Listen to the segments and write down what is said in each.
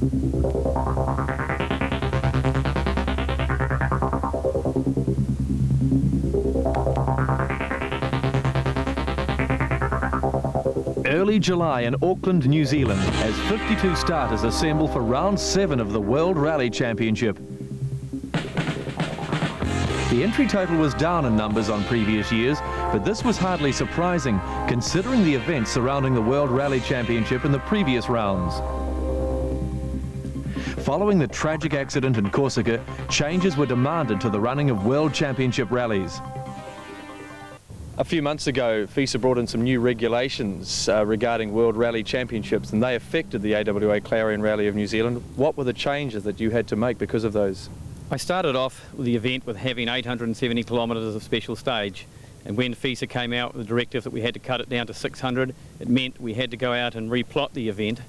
Early July in Auckland, New Zealand, as 52 starters assemble for round 7 of the World Rally Championship. The entry total was down in numbers on previous years, but this was hardly surprising, considering the events surrounding the World Rally Championship in the previous rounds. Following the tragic accident in Corsica, changes were demanded to the running of World Championship rallies. A few months ago, Finnzed brought in some new regulations regarding World Rally Championships, and they affected the AWA Clarion Rally of New Zealand. What were the changes that you had to make because of those? I started off with the event with having 870 kilometres of special stage, and when Finnzed came out with the directive that we had to cut it down to 600, it meant we had to go out and replot the event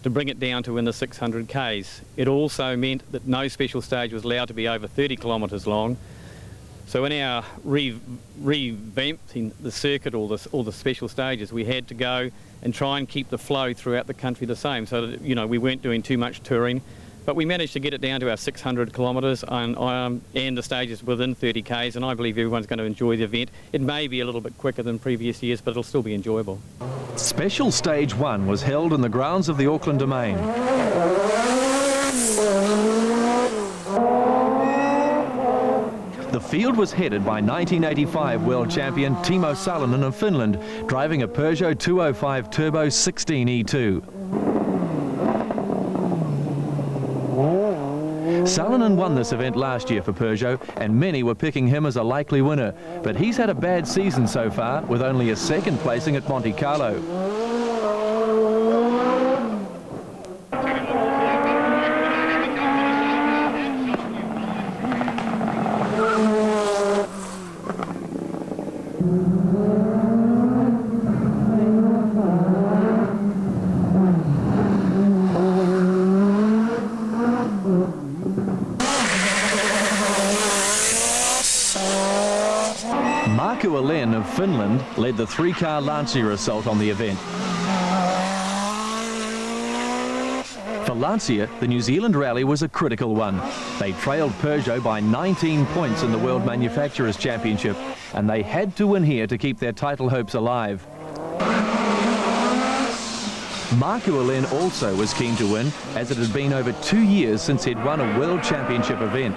to bring it down to in the 600 Ks. It also meant that no special stage was allowed to be over 30 kilometres long. So in our revamping the circuit, all the special stages, we had to go and try and keep the flow throughout the country the same, so that, you know, we weren't doing too much touring. But we managed to get it down to our 600 kilometres and the stages within 30 Ks, and I believe everyone's going to enjoy the event. It may be a little bit quicker than previous years, but it'll still be enjoyable. Special Stage 1 was held in the grounds of the Auckland Domain. The field was headed by 1985 world champion Timo Salonen of Finland, driving a Peugeot 205 Turbo 16E2. Salonen won this event last year for Peugeot, and many were picking him as a likely winner, but he's had a bad season so far, with only a second placing at Monte Carlo. Of Finland led the 3-car Lancia assault on the event. For Lancia, the New Zealand rally was a critical one. They trailed Peugeot by 19 points in the World Manufacturers' Championship, and they had to win here to keep their title hopes alive. Marco Alén also was keen to win, as it had been over 2 years since he'd won a World Championship event.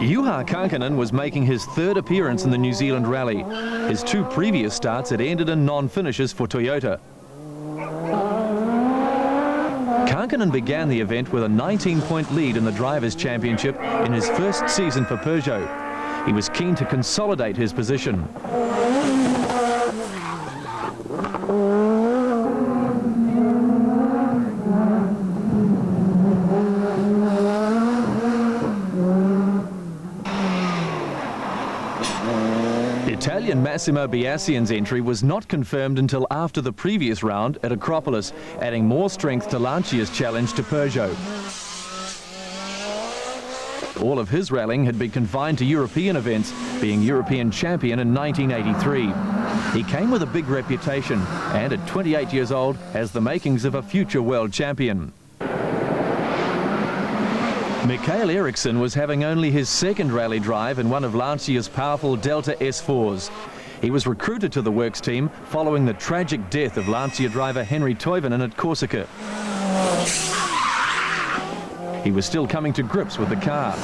Juha Kankkunen was making his 3rd appearance in the New Zealand Rally. His 2 previous starts had ended in non-finishes for Toyota. Kankkunen began the event with a 19-point lead in the Drivers' Championship in his first season for Peugeot. He was keen to consolidate his position. Italian Massimo Biasian's entry was not confirmed until after the previous round at Acropolis, adding more strength to Lancia's challenge to Peugeot. All of his rallying had been confined to European events, being European champion in 1983. He came with a big reputation and at 28 years old has the makings of a future world champion. Mikael Eriksson was having only his 2nd rally drive in one of Lancia's powerful Delta S4s. He was recruited to the works team following the tragic death of Lancia driver Henri Toivonen at Corsica. He was still coming to grips with the car.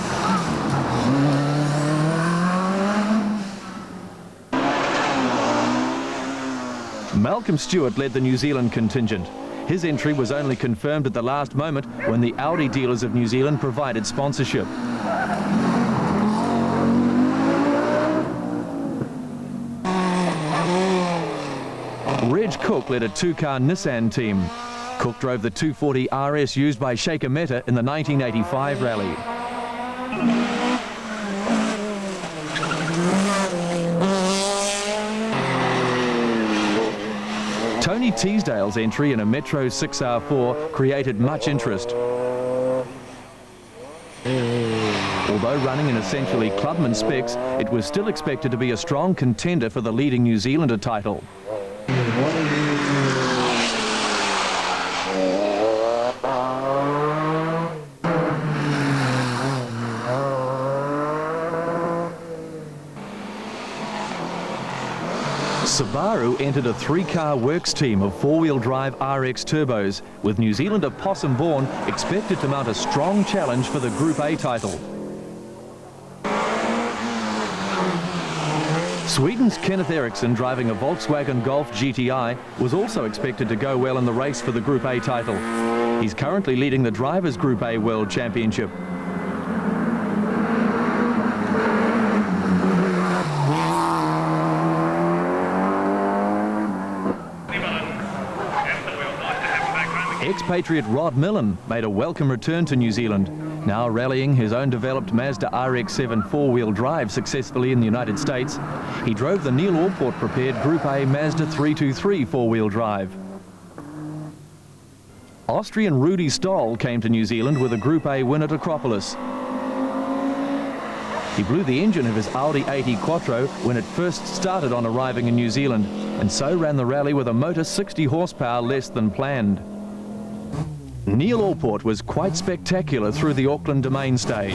Malcolm Stewart led the New Zealand contingent. His entry was only confirmed at the last moment when the Audi dealers of New Zealand provided sponsorship. Reg Cook led a 2-car Nissan team. Cook drove the 240 RS used by Shaker Mehta in the 1985 rally. Tony Teasdale's entry in a Metro 6R4 created much interest. Although running in essentially clubman specs, it was still expected to be a strong contender for the leading New Zealander title. Subaru entered a three-car works team of four-wheel drive RX turbos, with New Zealander Possum Bourne expected to mount a strong challenge for the Group A title. Sweden's Kenneth Eriksson, driving a Volkswagen Golf GTI, was also expected to go well in the race for the Group A title. He's currently leading the Drivers' Group A World Championship. Expatriate Rod Millen made a welcome return to New Zealand, now rallying his own developed Mazda RX-7 four-wheel drive successfully in the United States. He drove the Neil Allport-prepared Group A Mazda 323 four-wheel drive. Austrian Rudi Stoll came to New Zealand with a Group A win at Acropolis. He blew the engine of his Audi 80 Quattro when it first started on arriving in New Zealand, and so ran the rally with a motor 60 horsepower less than planned. Neil Allport was quite spectacular through the Auckland Domain stage.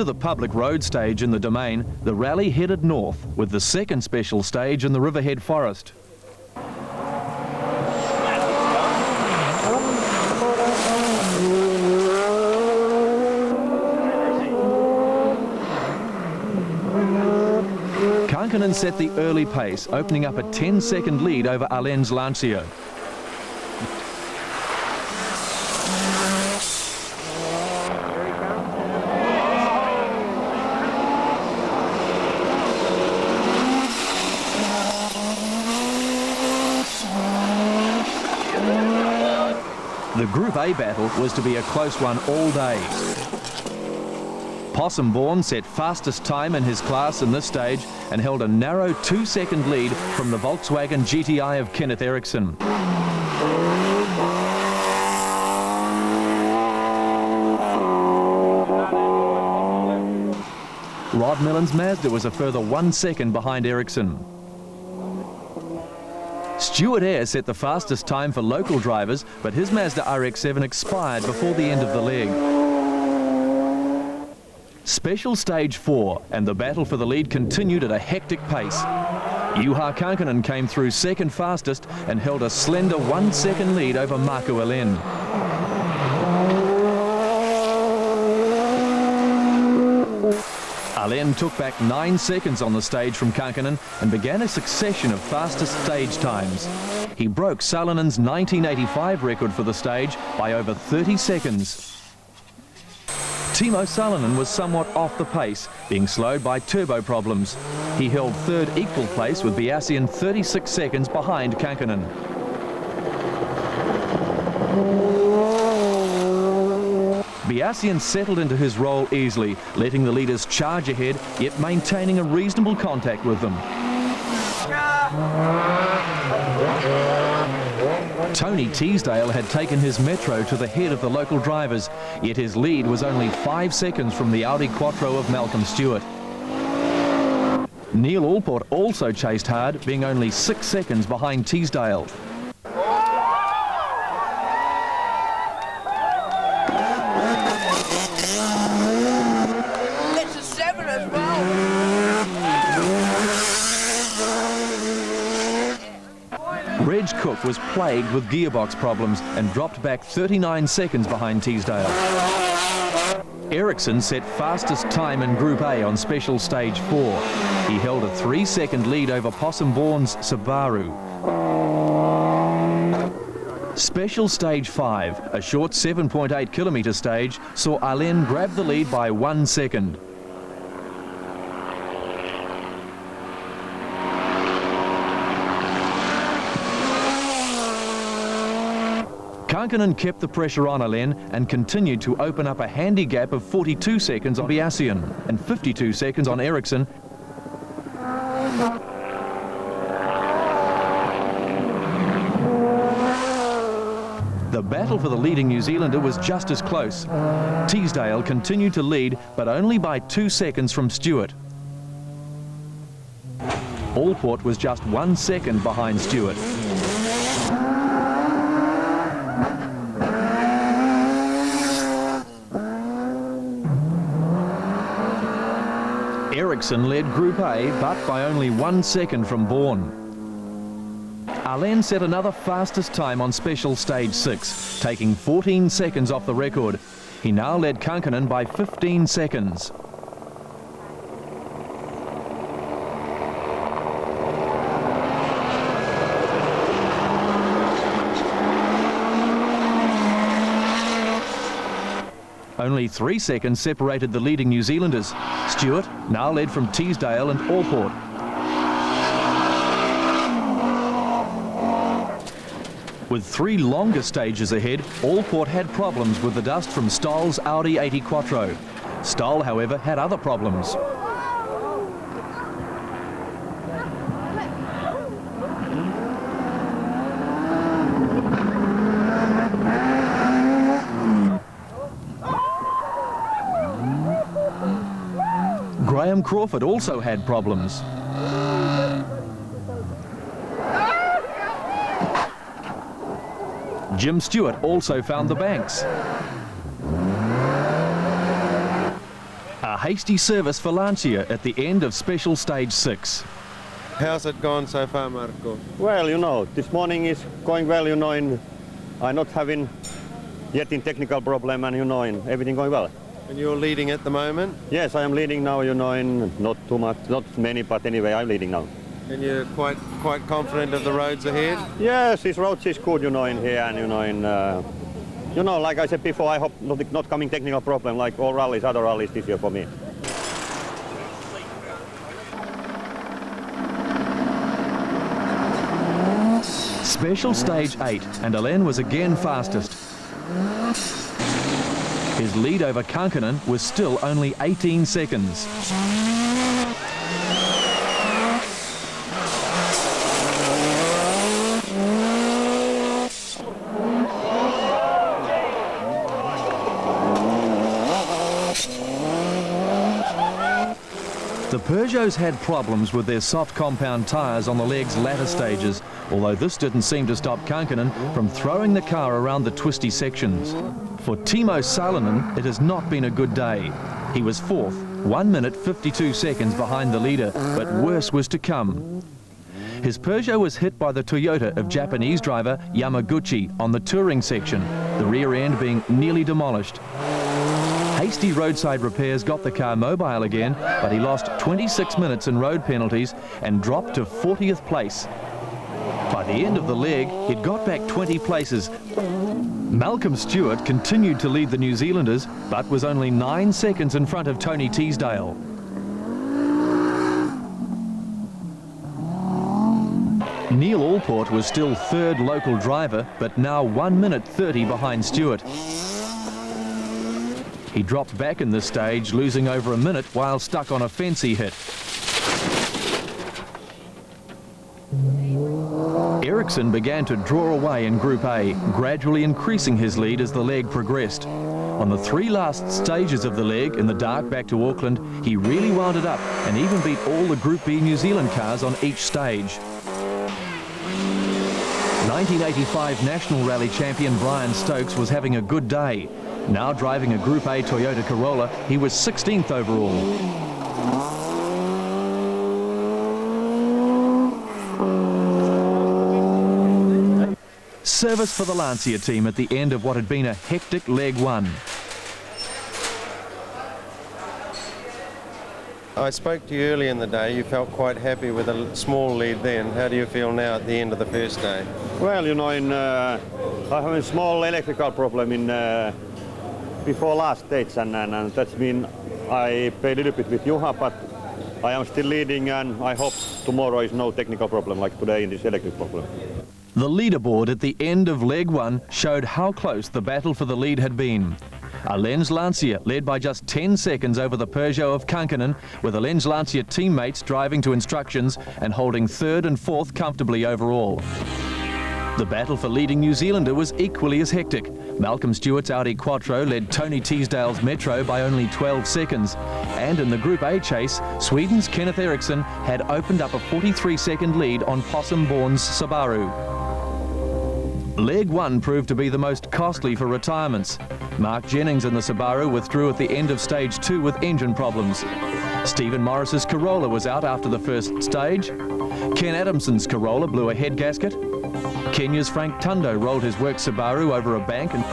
After the public road stage in the Domain, the rally headed north with the second special stage in the Riverhead Forest. Kankinen set the early pace, opening up a 10-second lead over Alain's Lancia. The Group A battle was to be a close one all day. Possum Bourne set fastest time in his class in this stage and held a narrow 2-second lead from the Volkswagen GTI of Kenneth Eriksson. Rod Millen's Mazda was a further 1 second behind Eriksson. Stuart Eyre set the fastest time for local drivers, but his Mazda RX-7 expired before the end of the leg. Special Stage 4, and the battle for the lead continued at a hectic pace. Juha Kankinen came through second fastest and held a slender 1 second lead over Marco Alen. Alen took back 9 seconds on the stage from Kankinen and began a succession of fastest stage times. He broke Salinen's 1985 record for the stage by over 30 seconds. Timo Salinen was somewhat off the pace, being slowed by turbo problems. He held third equal place with Biasian 36 seconds behind Kankinen. Biasian settled into his role easily, letting the leaders charge ahead, yet maintaining a reasonable contact with them. Tony Teasdale had taken his Metro to the head of the local drivers, yet his lead was only 5 seconds from the Audi Quattro of Malcolm Stewart. Neil Allport also chased hard, being only 6 seconds behind Teasdale. It's a 7 as well. Reg Cook was plagued with gearbox problems and dropped back 39 seconds behind Teasdale. Ericsson set fastest time in Group A on Special Stage 4. He held a 3-second lead over Possum Bourne's Subaru. Special Stage 5, a short 7.8 kilometre stage, saw Alen grab the lead by 1 second. Kankinen kept the pressure on Alen and continued to open up a handy gap of 42 seconds on Biasian and 52 seconds on Ericsson. The battle for the leading New Zealander was just as close. Teasdale continued to lead, but only by 2 seconds from Stewart. Allport was just 1 second behind Stewart. Ericsson led Group A, but by only 1 second from Bourne. Alen set another fastest time on Special Stage 6, taking 14 seconds off the record. He now led Kankinen by 15 seconds. Only 3 seconds separated the leading New Zealanders. Stewart now led from Teasdale and Allport. With 3 longer stages ahead, Allport had problems with the dust from Stoll's Audi 80 Quattro. Stoll, however, had other problems. Graham Crawford also had problems. Jim Stewart also found the banks. A hasty service for Lancia at the end of Special Stage 6. How's it gone so far, Marco? Well, you know, this morning is going well, you know, I'm not having yet in technical problem and, you know, everything going well. And you're leading at the moment? Yes, I am leading now, you know, not too much, not many, but anyway, I'm leading now. And you're quite confident of the roads ahead? Yes, this road is good, you know, in here, and, you know, like I said before, I hope not coming technical problem like all rallies, other rallies this year for me. Special Stage 8, and Alen was again fastest. His lead over Kankinen was still only 18 seconds. The Peugeots had problems with their soft compound tyres on the leg's latter stages, although this didn't seem to stop Kankkunen from throwing the car around the twisty sections. For Timo Salonen, it has not been a good day. He was fourth, 1 minute 52 seconds behind the leader, but worse was to come. His Peugeot was hit by the Toyota of Japanese driver Yamaguchi on the touring section, the rear end being nearly demolished. Hasty roadside repairs got the car mobile again, but he lost 26 minutes in road penalties and dropped to 40th place. By the end of the leg, he'd got back 20 places. Malcolm Stewart continued to lead the New Zealanders, but was only 9 seconds in front of Tony Teasdale. Neil Allport was still third local driver, but now 1 minute 30 behind Stewart. He dropped back in this stage, losing over a minute while stuck on a fence he hit. Ericsson began to draw away in Group A, gradually increasing his lead as the leg progressed. On the 3 last stages of the leg, in the dark back to Auckland, he really wound it up and even beat all the Group B New Zealand cars on each stage. 1985 National Rally champion Brian Stokes was having a good day. Now driving a Group A Toyota Corolla, he was 16th overall. Service for the Lancia team at the end of what had been a hectic leg one. I spoke to you early in the day. You felt quite happy with a small lead then. How do you feel now at the end of the first day? Well, you know, I have a small electrical problem in before last stage, and that's mean I played a little bit with Juha, but I am still leading, and I hope tomorrow is no technical problem like today in this electric problem. The leaderboard at the end of leg one showed how close the battle for the lead had been. A Lenz Lancia led by just 10 seconds over the Peugeot of Kankkunen, with the Lenz Lancia teammates driving to instructions and holding third and fourth comfortably overall. The battle for leading New Zealander was equally as hectic. Malcolm Stewart's Audi Quattro led Tony Teasdale's Metro by only 12 seconds. And in the Group A chase, Sweden's Kenneth Eriksson had opened up a 43-second lead on Possum Bourne's Subaru. Leg one proved to be the most costly for retirements. Mark Jennings in the Subaru withdrew at the end of stage 2 with engine problems. Stephen Morris's Corolla was out after the first stage. Ken Adamson's Corolla blew a head gasket. Kenya's Frank Tundo rolled his work Subaru over a bank, and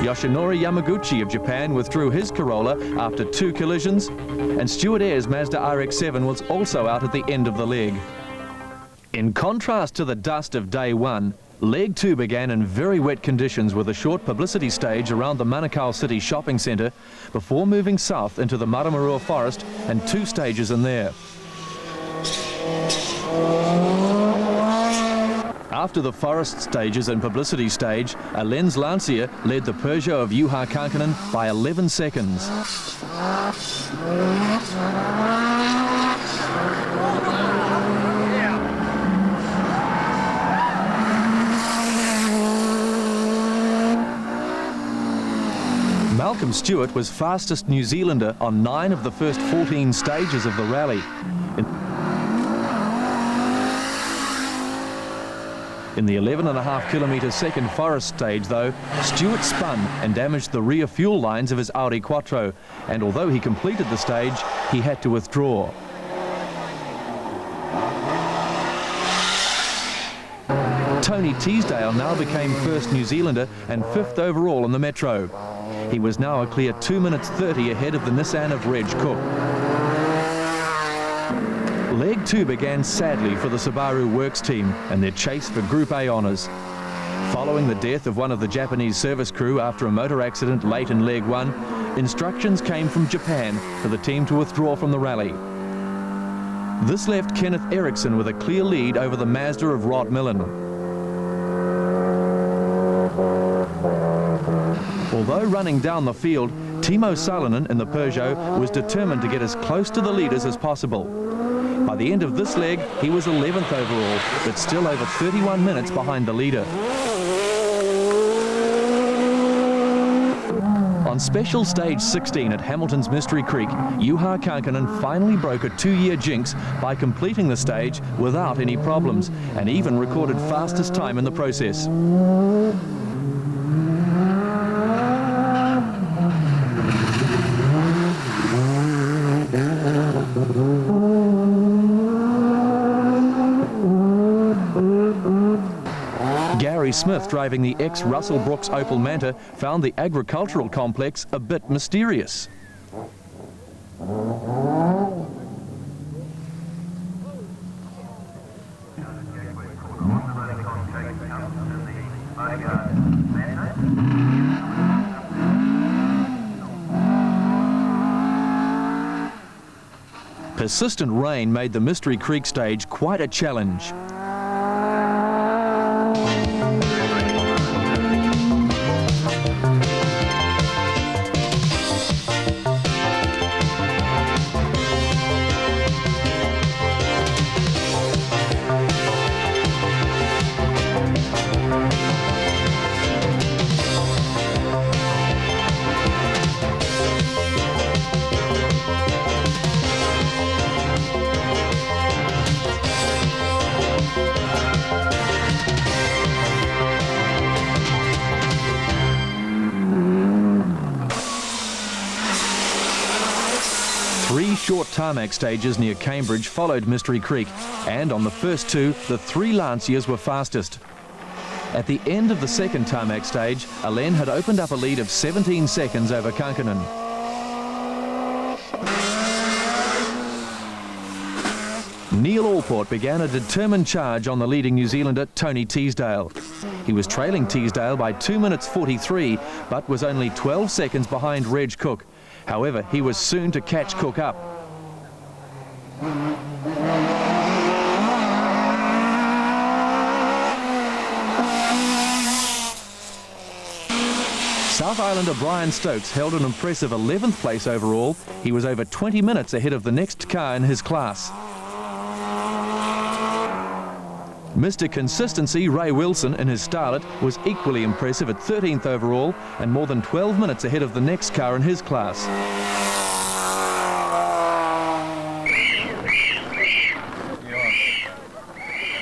Yoshinori Yamaguchi of Japan withdrew his Corolla after 2 collisions, and Stuart Ayres' Mazda RX-7 was also out at the end of the leg. In contrast to the dust of day one, leg 2 began in very wet conditions with a short publicity stage around the Manukau City shopping centre before moving south into the Maramarua forest and 2 stages in there. After the forest stages and publicity stage, a Lenz Lancia led the Peugeot of Juha Kankkunen by 11 seconds. Malcolm Stewart was fastest New Zealander on 9 of the first 14 stages of the rally. In the 11.5 kilometre second forest stage, though, Stewart spun and damaged the rear fuel lines of his Audi Quattro, and although he completed the stage, he had to withdraw. Tony Teasdale now became first New Zealander and 5th overall in the Metro. He was now a clear 2 minutes 30 ahead of the Nissan of Reg Cook. Leg 2 began sadly for the Subaru Works team and their chase for Group A honours. Following the death of one of the Japanese service crew after a motor accident late in Leg 1, instructions came from Japan for the team to withdraw from the rally. This left Kenneth Eriksson with a clear lead over the Mazda of Rod Millen. Although running down the field, Timo Salonen in the Peugeot was determined to get as close to the leaders as possible. By the end of this leg, he was 11th overall, but still over 31 minutes behind the leader. on special stage 16 at Hamilton's Mystery Creek, Juha Kankkunen finally broke a 2-year jinx by completing the stage without any problems, and even recorded fastest time in the process. Gary Smith, driving the ex-Russell Brooks Opel Manta, found the agricultural complex a bit mysterious. Persistent rain made the Mystery Creek stage quite a challenge. Three short tarmac stages near Cambridge followed Mystery Creek, and on the first two, the 3 Lancias were fastest. At the end of the second tarmac stage, Alain had opened up a lead of 17 seconds over Kankkunen. Neil Allport began a determined charge on the leading New Zealander Tony Teasdale. He was trailing Teasdale by 2 minutes 43, but was only 12 seconds behind Reg Cook. However, he was soon to catch Cook up. South Islander Brian Stokes held an impressive 11th place overall. He was over 20 minutes ahead of the next car in his class. Mr. Consistency Ray Wilson in his Starlet was equally impressive at 13th overall and more than 12 minutes ahead of the next car in his class.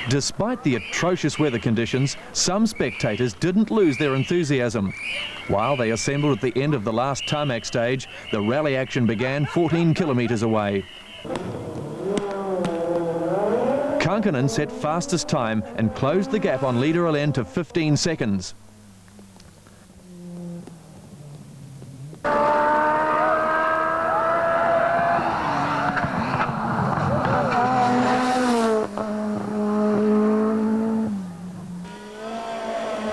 Despite the atrocious weather conditions, some spectators didn't lose their enthusiasm. While they assembled at the end of the last tarmac stage, the rally action began 14 kilometres away. Kankkunen set fastest time and closed the gap on leader Alain to 15 seconds.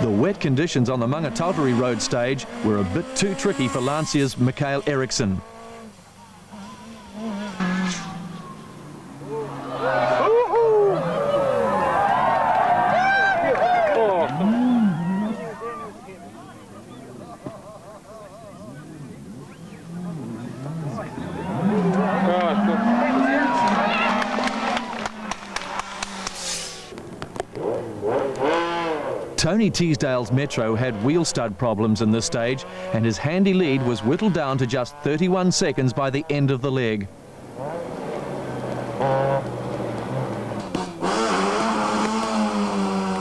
The wet conditions on the Mangataltari Road stage were a bit too tricky for Lancia's Mikael Eriksson. Tony Teasdale's Metro had wheel stud problems in this stage, and his handy lead was whittled down to just 31 seconds by the end of the leg.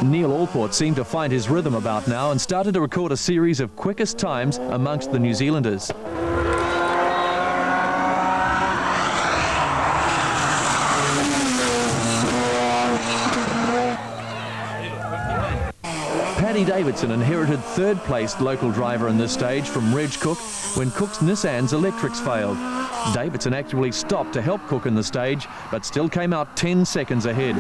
Neil Allport seemed to find his rhythm about now and started to record a series of quickest times amongst the New Zealanders. Paddy Davidson inherited third-placed local driver in this stage from Reg Cook when Cook's Nissan's electrics failed. Davidson actually stopped to help Cook in the stage, but still came out 10 seconds ahead.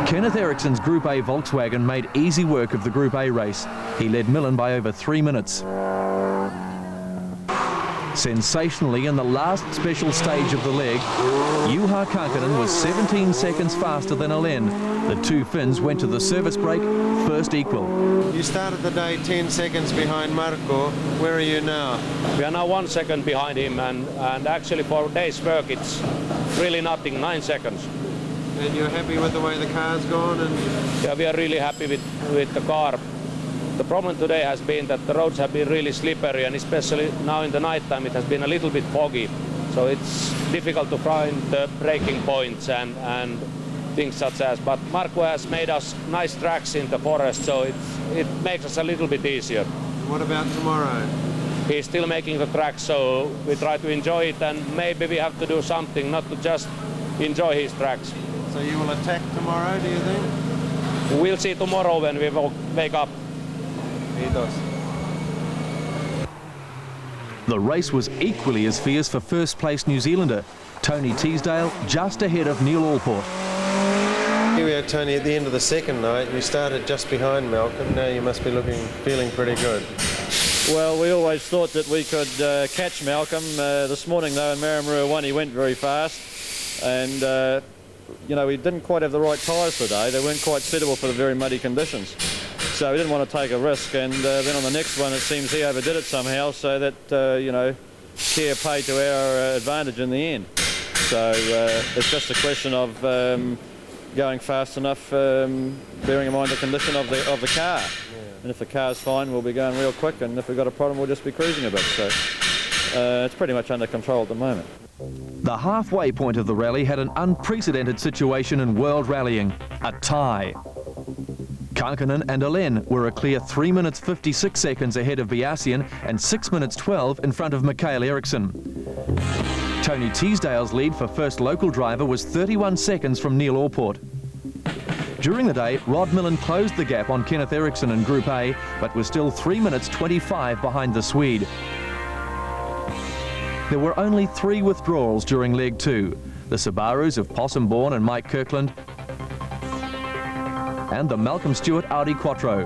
Kenneth Eriksson's Group A Volkswagen made easy work of the Group A race. He led Millen by over 3 minutes. Sensationally, in the last special stage of the leg, Juha Kankkunen was 17 seconds faster than Alain. The two Finns went to the service break first equal. You started the day 10 seconds behind Marco. Where are you now? We are now 1 second behind him, and actually for a day's work it's really nothing, 9 seconds. And you're happy with the way the car's gone? And Yeah, we are really happy with the car. The problem today has been that the roads have been really slippery, and especially now in the night time it has been a little bit foggy. So it's difficult to find the braking points and things such as. But Marco has made us nice tracks in the forest, so it makes us a little bit easier. what about tomorrow? He's still making the track, so we try to enjoy it, and maybe we have to do something, not to just enjoy his tracks. So you will attack tomorrow, do you think? We'll see tomorrow when we wake up. The race was equally as fierce for first place New Zealander Tony Teasdale, just ahead of Neil Allport. Here we are, Tony, at the end of the second night. You started just behind Malcolm. Now you must be feeling pretty good. Well, we always thought that we could catch Malcolm. This morning, though, in Maramarua 1, he went very fast. And, you know, we didn't quite have the right tyres today. They weren't quite suitable for the very muddy conditions. So we didn't want to take a risk. And then on the next one, it seems he overdid it somehow, so that, you know, care paid to our advantage in the end. So it's just a question of going fast enough, bearing in mind the condition of the car. And if the car's fine, we'll be going real quick, and if we've got a problem, we'll just be cruising a bit. So it's pretty much under control at the moment. The halfway point of the rally had an unprecedented situation in world rallying, a tie. Kankkunen and Alen were a clear 3 minutes 56 seconds ahead of Biasian and 6 minutes 12 in front of Mikael Eriksson. Tony Teasdale's lead for first local driver was 31 seconds from Neil Allport. During the day, Rod Millen closed the gap on Kenneth Eriksson in Group A, but was still 3 minutes 25 behind the Swede. There were only 3 withdrawals during Leg 2. The Subarus of Possum Bourne and Mike Kirkland, and the Malcolm Stewart Audi Quattro.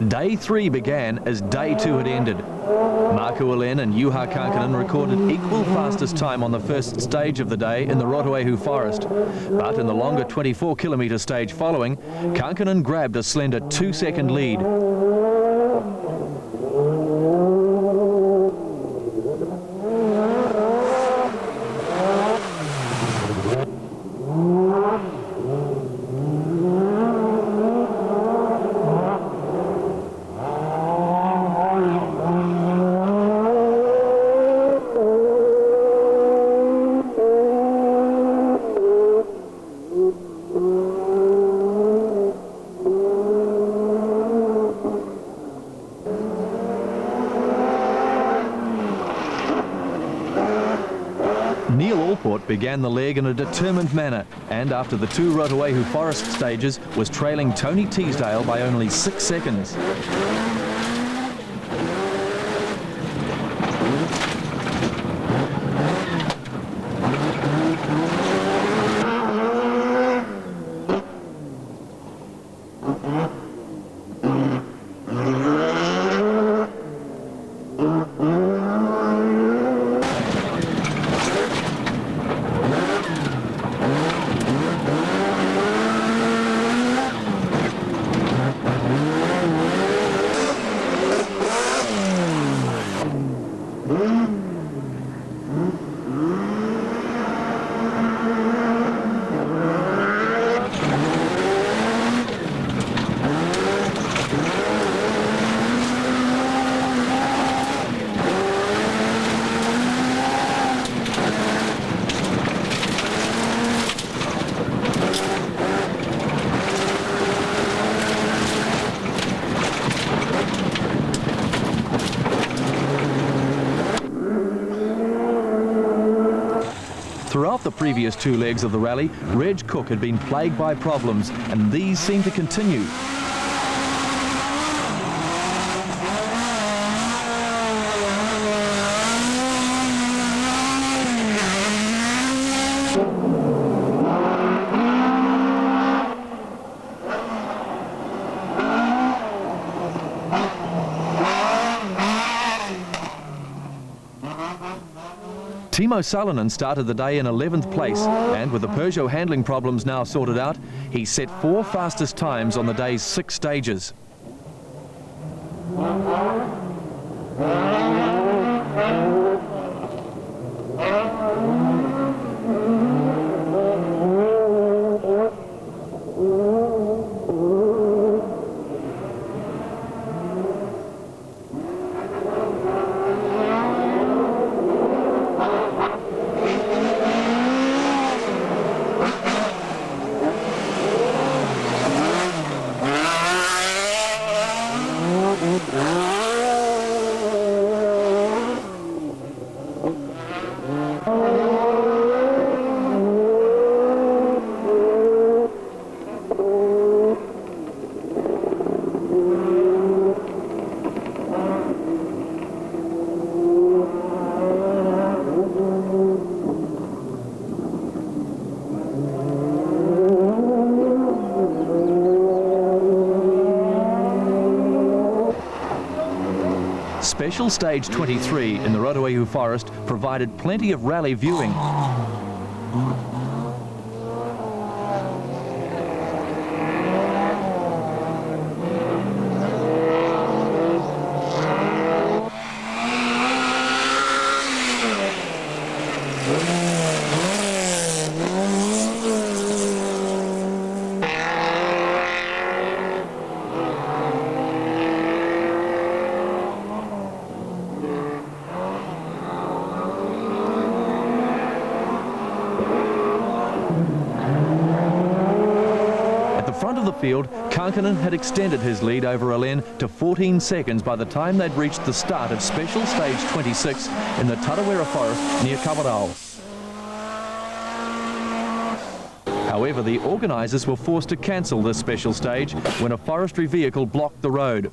Day 3 began as Day 2 had ended. Marco Alen and Juha Kankkunen recorded equal fastest time on the first stage of the day in the Rotoehu Forest. But in the longer 24-kilometre stage following, Kankkunen grabbed a slender 2-second lead. Neil Allport began the leg in a determined manner, and after the 2 Rotoehu Forest stages was trailing Tony Teasdale by only 6 seconds. Throughout the previous 2 legs of the rally, Reg Cook had been plagued by problems, and these seem to continue. Timo Salonen started the day in 11th place, and with the Peugeot handling problems now sorted out, he set 4 fastest times on the day's 6 stages. Special Stage 23 in the Rotorua Forest provided plenty of rally viewing. Field, Kankinen had extended his lead over Alen to 14 seconds by the time they'd reached the start of Special Stage 26 in the Tarawera Forest near Kawarau. However, the organisers were forced to cancel this special stage when a forestry vehicle blocked the road.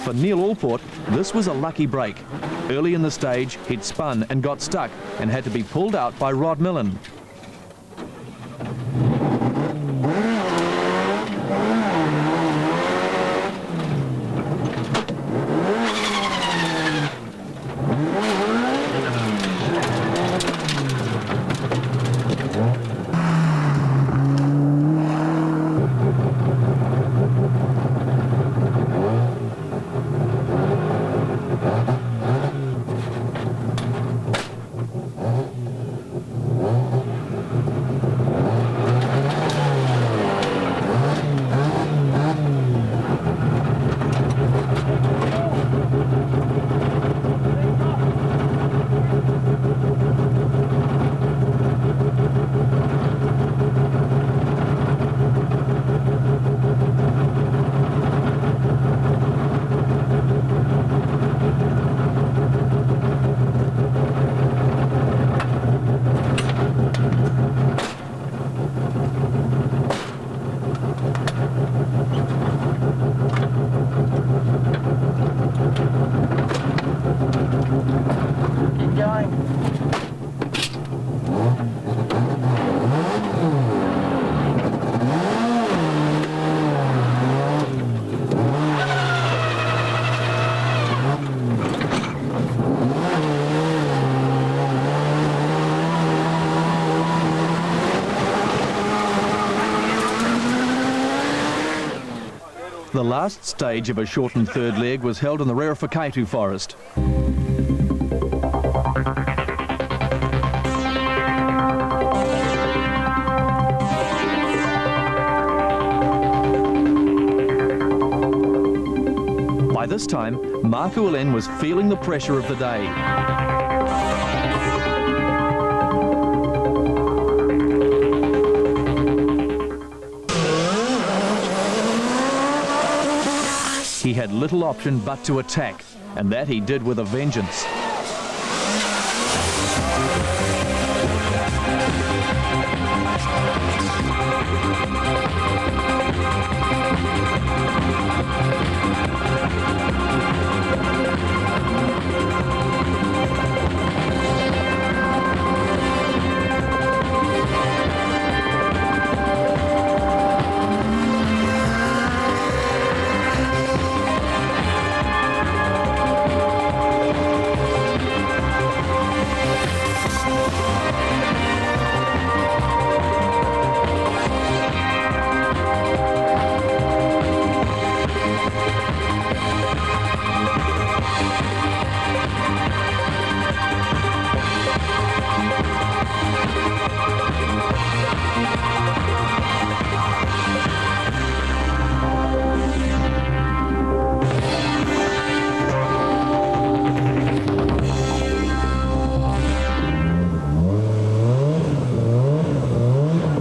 For Neil Allport, this was a lucky break. Early in the stage, he'd spun and got stuck and had to be pulled out by Rod Millen. The last stage of a shortened third leg was held in the Rerewhakaitu Forest. By this time, Marku Alen was feeling the pressure of the day. He had little option but to attack, and that he did with a vengeance.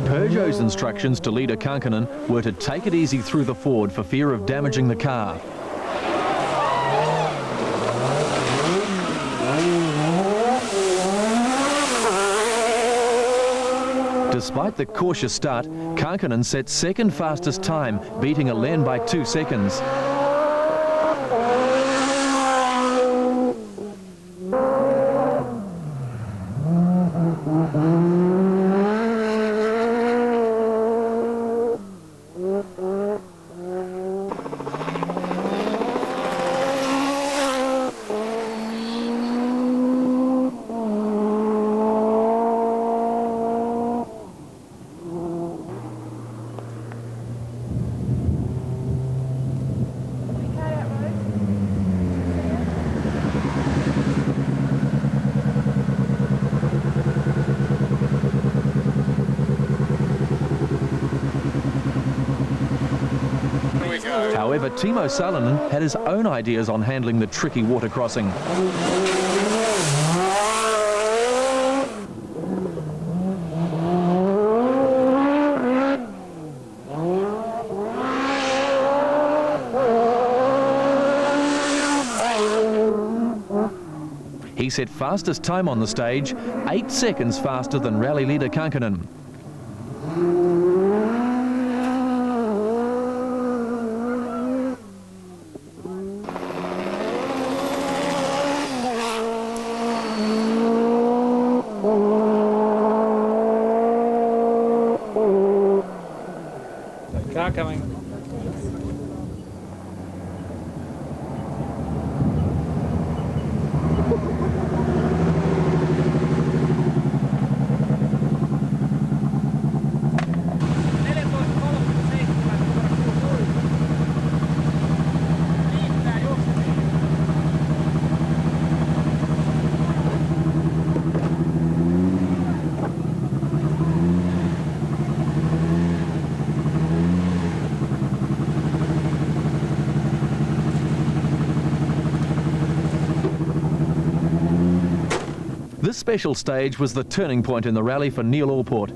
Peugeot's instructions to leader Kankinen were to take it easy through the ford for fear of damaging the car. Despite the cautious start, Kankinen set second fastest time, beating Alen by 2 seconds. However, Timo Salonen had his own ideas on handling the tricky water crossing. He set fastest time on the stage, 8 seconds faster than rally leader Kankinen. Car coming. This special stage was the turning point in the rally for Neil Allport.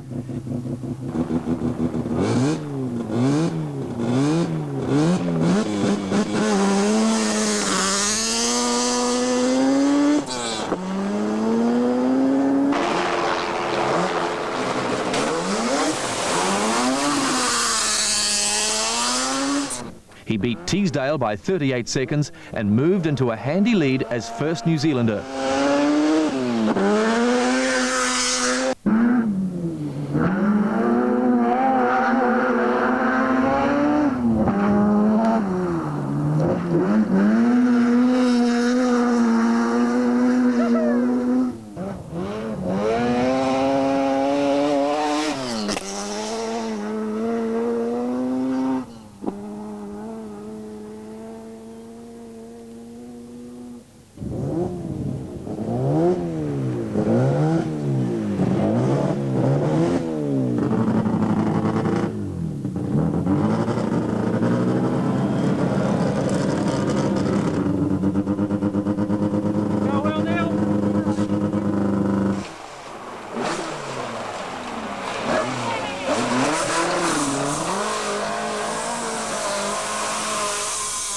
He beat Teesdale by 38 seconds and moved into a handy lead as first New Zealander.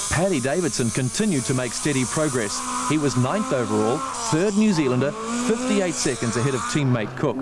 Paddy Davidson continued to make steady progress. He was 9th overall, 3rd New Zealander, 58 seconds ahead of teammate Cook.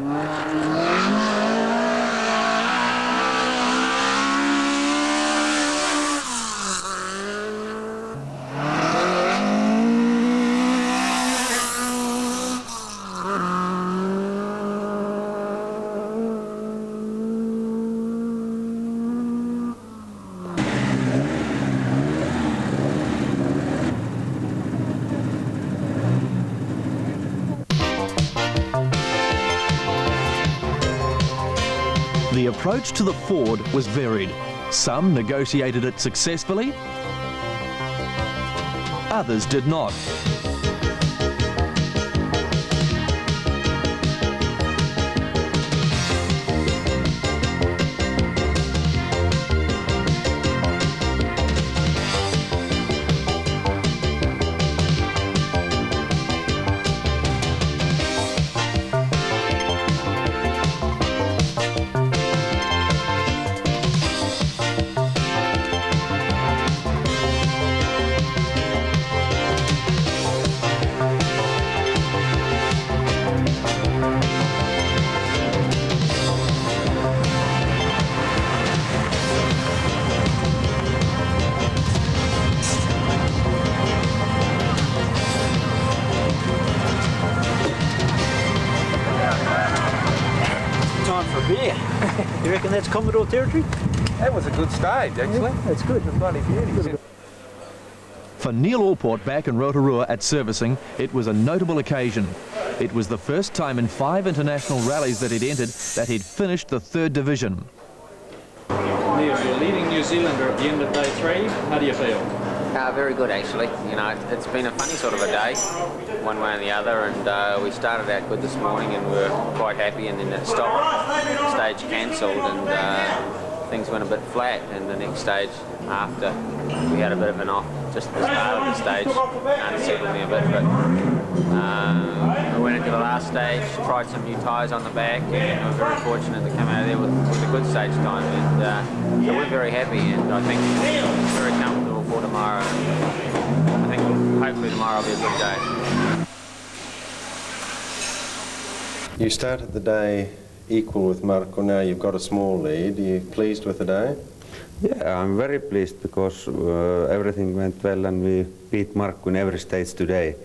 The approach to the ford was varied. Some negotiated it successfully, others did not. For beer. You reckon that's Commodore territory? That was a good stage, actually. Yeah, that's good. It's bloody beauty. For Neil Allport back in Rotorua at servicing, it was a notable occasion. It was the first time in 5 international rallies that he'd entered that he'd finished the 3rd division. Neil, you're leading New Zealander at the end of day 3. How do you feel? Very good, actually. You know, it's been a funny sort of a day, one way or the other, and we started out good this morning and we were quite happy, and then it stopped, stage cancelled, and things went a bit flat, and the next stage after we had a bit of an off just at the start of the stage, unsettled me a bit, but we went into the last stage, tried some new tyres on the back, and we were very fortunate to come out of there with a good stage time, and so we're very happy, and I think very comfortable for tomorrow. I think hopefully tomorrow will be a good day. You started the day equal with Marco. Now you've got a small lead. Are you pleased with the day? Yeah, I'm very pleased because everything went well and we beat Marco in every stage today.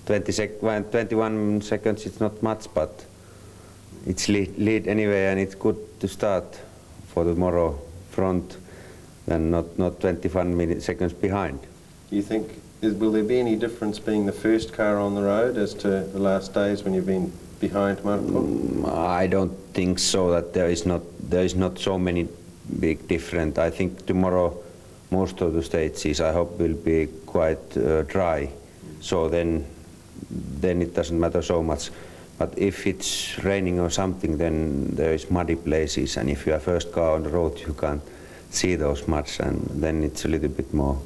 21 seconds, it's not much, but it's lead anyway, and it's good to start for tomorrow front and not 21 seconds behind. You think, will there be any difference being the first car on the road as to the last days when you've been behind Marco? I don't think so, that there is not so many big difference. I think tomorrow most of the stages I hope will be quite dry, so then it doesn't matter so much. But if it's raining or something, then there is muddy places, and if you are first car on the road you can't see those much, and then it's a little bit more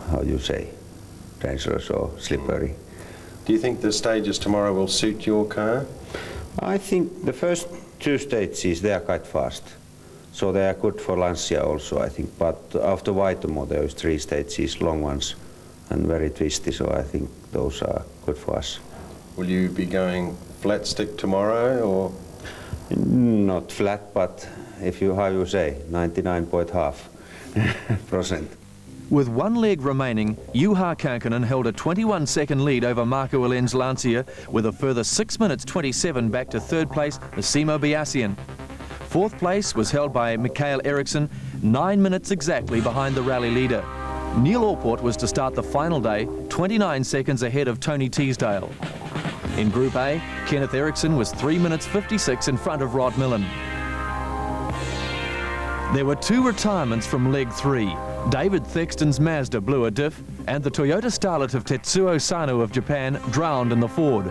how you say, dangerous or slippery. Do you think the stages tomorrow will suit your car? I think the first two stages, they are quite fast. So they are good for Lancia also, I think. But after Vaitomo, there is 3 stages, long ones, and very twisty, so I think those are good for us. Will you be going flat stick tomorrow, or? Not flat, but if you, how you say, 99.5%. With one leg remaining, Juha Kankkunen held a 21-second lead over Marco Alen's Lancia, with a further 6 minutes 27 back to third place, Massimo Biasian. Fourth place was held by Mikael Eriksson, 9 minutes exactly behind the rally leader. Neil Orport was to start the final day, 29 seconds ahead of Tony Teasdale. In Group A, Kenneth Eriksson was 3 minutes 56 in front of Rod Millen. There were 2 retirements from Leg 3. David Thexton's Mazda blew a diff, and the Toyota starlet of Tetsuo Sano of Japan drowned in the Ford.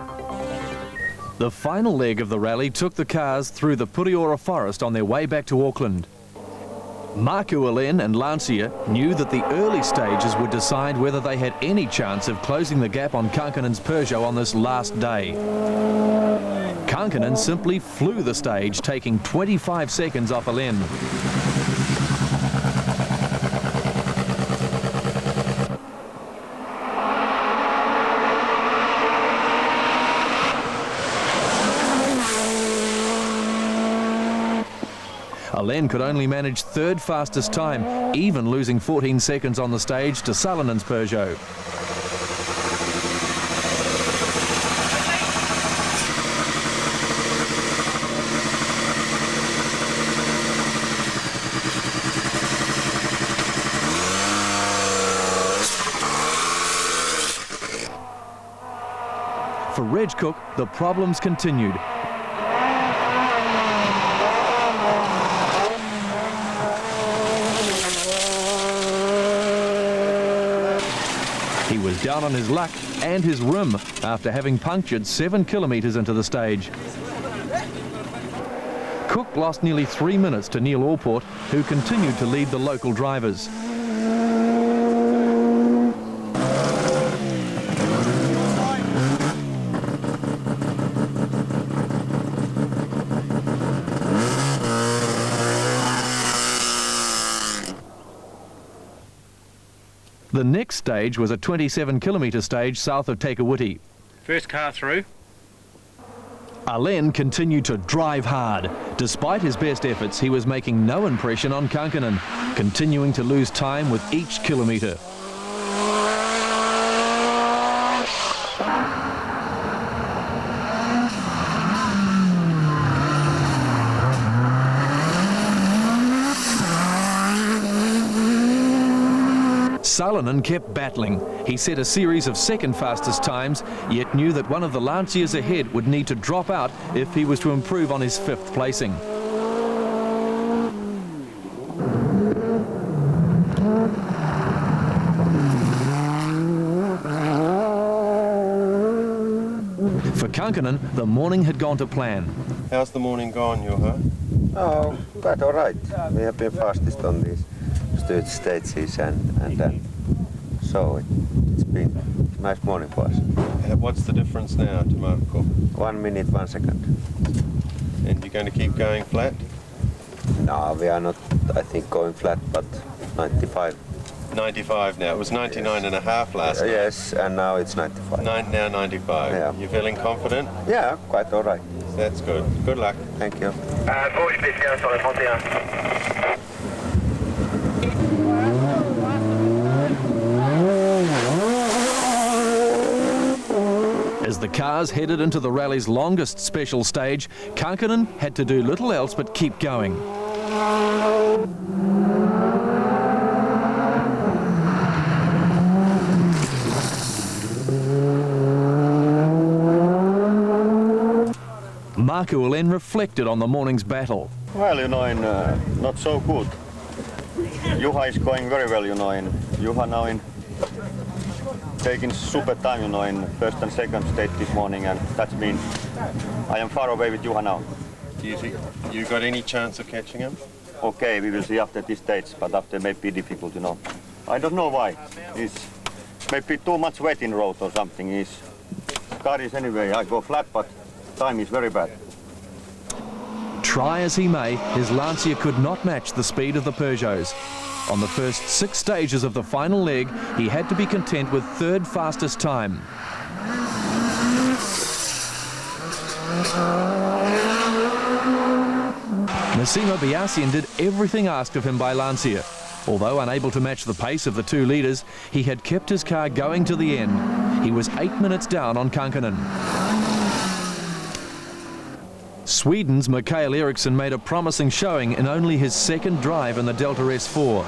The final leg of the rally took the cars through the Puriora forest on their way back to Auckland. Marco Alen and Lancia knew that the early stages would decide whether they had any chance of closing the gap on Kankkunen's Peugeot on this last day. Kankkunen simply flew the stage, taking 25 seconds off Alen. Alen could only manage third fastest time, even losing 14 seconds on the stage to Salinen's Peugeot. For Reg Cook, the problems continued. He was down on his luck and his rim after having punctured 7 kilometres into the stage. Cook lost nearly 3 minutes to Neil Orport, who continued to lead the local drivers. The next stage was a 27-kilometre stage south of Takawuti. First car through. Alen continued to drive hard. Despite his best efforts, he was making no impression on Kankkunen, continuing to lose time with each kilometre. Salinen kept battling. He set a series of second fastest times, yet knew that one of the Lancias ahead would need to drop out if he was to improve on his 5th placing. For Kankkunen, the morning had gone to plan. How's the morning gone, Juha? Oh, quite all right. We have been fastest on these third stages and so it's been a nice morning for us. What's the difference now to Marco? 1 minute, 1 second. And you're going to keep going flat? No, we are not, I think, going flat, but 95. 95 now. It was 99.5 last night. Yes, and now it's 95. Now 95. Yeah. You feeling confident? Yeah, quite all right. That's good. Good luck. Thank you. As the cars headed into the rally's longest special stage, Kankanen had to do little else but keep going. Marco Alen reflected on the morning's battle. Well, not so good. Juha is going very well, and Juha now taking super time, in first and second stage this morning, and that means I am far away with Juha now. Do you think you got any chance of catching him? Okay, we will see after this stage, but after may be difficult, I don't know why. It's maybe too much weight in road or something. His car is anyway, I go flat, but time is very bad. Try as he may, his Lancia could not match the speed of the Peugeots. On the first 6 stages of the final leg, he had to be content with 3rd fastest time. Massimo Biasian did everything asked of him by Lancia. Although unable to match the pace of the 2 leaders, he had kept his car going to the end. He was 8 minutes down on Kankanen. Sweden's Mikael Eriksson made a promising showing in only his 2nd drive in the Delta S4.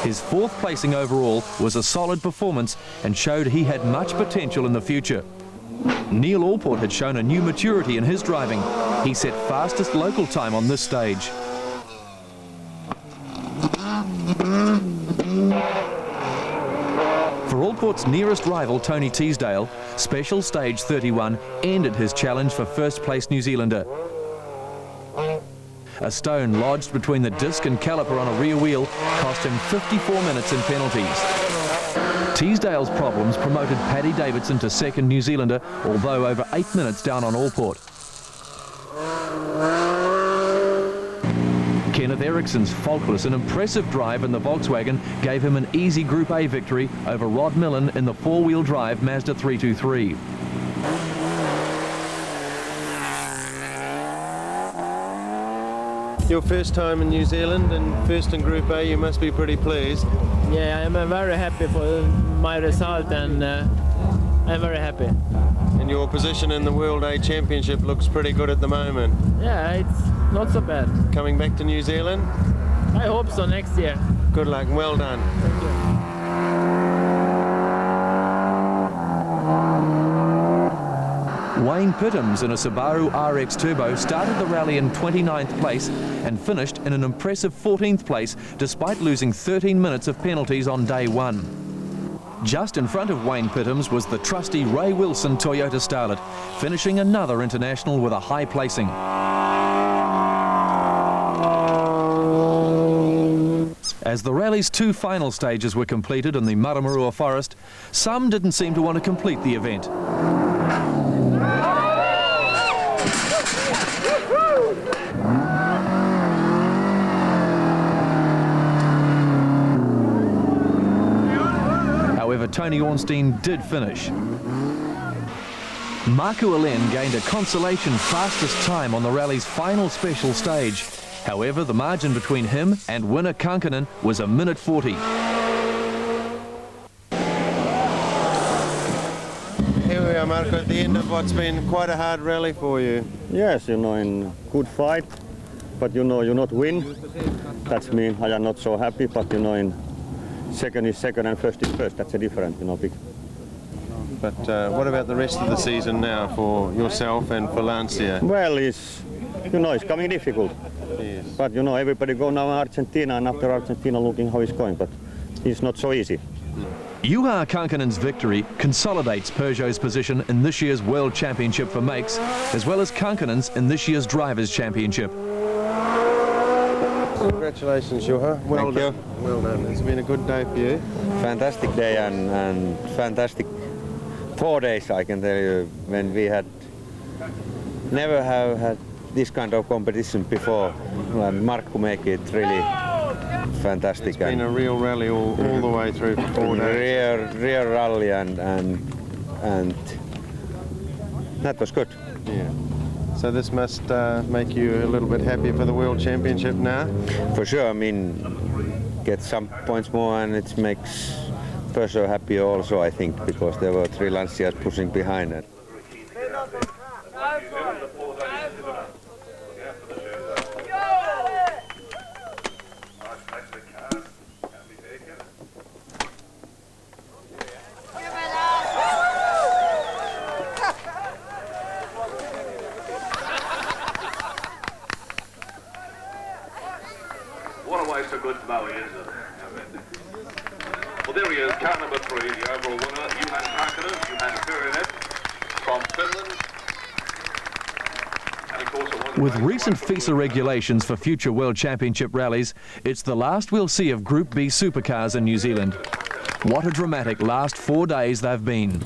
His 4th placing overall was a solid performance and showed he had much potential in the future. Neil Allport had shown a new maturity in his driving. He set fastest local time on this stage. For Allport's nearest rival, Tony Teasdale, special stage 31 ended his challenge for 1st place New Zealander. A stone lodged between the disc and caliper on a rear wheel cost him 54 minutes in penalties. Teasdale's problems promoted Paddy Davidson to 2nd New Zealander, although over 8 minutes down on Allport. Kenneth Eriksson's faultless and impressive drive in the Volkswagen gave him an easy Group A victory over Rod Millen in the 4-wheel drive Mazda 323. Your first time in New Zealand and first in Group A, you must be pretty pleased. Yeah, I'm very happy for my result, and I'm very happy. And your position in the World A Championship looks pretty good at the moment. Yeah, it's not so bad. Coming back to New Zealand? I hope so next year. Good luck, well done. Thank you. Wayne Pittams in a Subaru RX Turbo started the rally in 29th place and finished in an impressive 14th place despite losing 13 minutes of penalties on day 1. Just in front of Wayne Pittams was the trusty Ray Wilson Toyota Starlet, finishing another international with a high placing. As the rally's 2 final stages were completed in the Maramarua Forest, some didn't seem to want to complete the event. However, Tony Ornstein did finish. Marco Alen gained a consolation fastest time on the rally's final special stage. However, the margin between him and winner Kankanen was 1:40. Here we are, Marco, at the end of what's been quite a hard rally for you. Yes, in good fight, but you not win. That means I am not so happy, but in second is second and first is first. That's a different, big. But what about the rest of the season now for yourself and for Lancia? Well, it's coming difficult. Yes. But everybody go now to Argentina, and after Argentina looking how it's going, but it's not so easy. Juha Kankanen's victory consolidates Peugeot's position in this year's World Championship for Makes, as well as Kankanen's in this year's Drivers' Championship. Congratulations, Juha. Well Thank you. done. Well done. It's been a good day for you. Fantastic day and fantastic 4 days, I can tell you, when we had never have had this kind of competition before. And Markku make it really fantastic. It's been a real rally all the way through for 4 days. Real rally and that was good. Yeah. So this must make you a little bit happier for the World Championship now? For sure, I mean, get some points more and it makes Perso happy also, I think, because there were 3 Lancias pushing behind it. What a waste of good Maui, isn't it? Well, there he is, car number 3, the overall winner, Johan Finnzed from Finland. And of course, it was With recent FISA regulations for future World Championship rallies, it's the last we'll see of Group B supercars in New Zealand. What a dramatic last 4 days they've been.